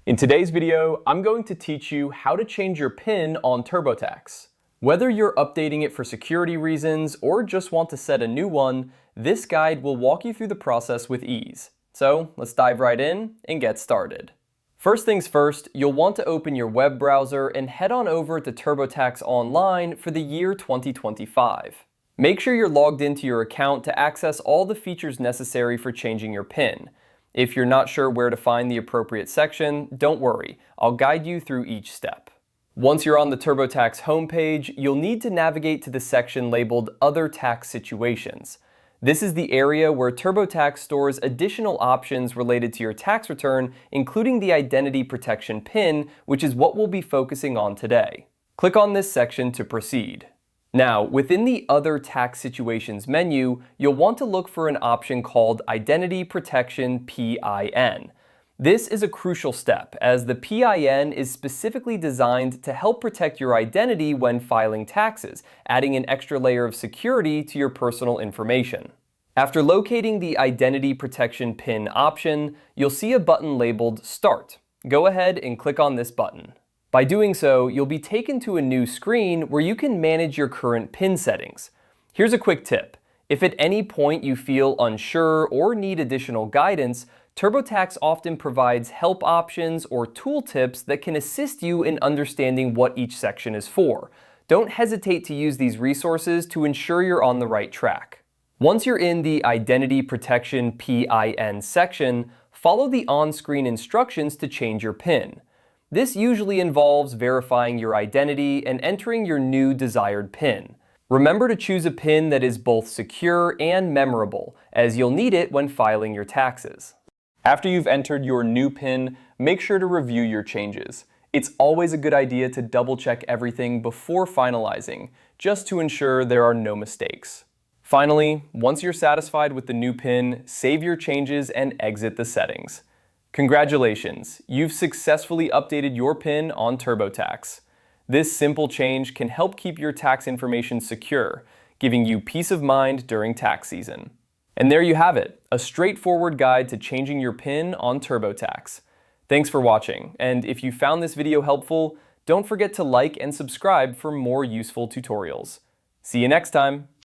In today's video, I'm going to teach you how to change your PIN on TurboTax. Whether you're updating it for security reasons or just want to set a new one, this guide will walk you through the process with ease. So let's dive right in and get started. First things first, you'll want to open your web browser and head on over to TurboTax Online for the year 2025. Make sure you're logged into your account to access all the features necessary for changing your PIN. If you're not sure where to find the appropriate section, don't worry, I'll guide you through each step. Once you're on the TurboTax homepage, you'll need to navigate to the section labeled Other Tax Situations. This is the area where TurboTax stores additional options related to your tax return, including the Identity Protection PIN, which is what we'll be focusing on today. Click on this section to proceed. Now, within the Other Tax Situations menu, you'll want to look for an option called Identity Protection PIN. This is a crucial step, as the PIN is specifically designed to help protect your identity when filing taxes, adding an extra layer of security to your personal information. After locating the Identity Protection PIN option, you'll see a button labeled Start. Go ahead and click on this button. By doing so, you'll be taken to a new screen where you can manage your current PIN settings. Here's a quick tip. If at any point you feel unsure or need additional guidance, TurboTax often provides help options or tooltips that can assist you in understanding what each section is for. Don't hesitate to use these resources to ensure you're on the right track. Once you're in the Identity Protection PIN section, follow the on-screen instructions to change your PIN. This usually involves verifying your identity and entering your new desired PIN. Remember to choose a PIN that is both secure and memorable, as you'll need it when filing your taxes. After you've entered your new PIN, make sure to review your changes. It's always a good idea to double-check everything before finalizing, just to ensure there are no mistakes. Finally, once you're satisfied with the new PIN, save your changes and exit the settings. Congratulations, you've successfully updated your PIN on TurboTax. This simple change can help keep your tax information secure, giving you peace of mind during tax season. And there you have it, a straightforward guide to changing your PIN on TurboTax. Thanks for watching, and if you found this video helpful, don't forget to like and subscribe for more useful tutorials. See you next time!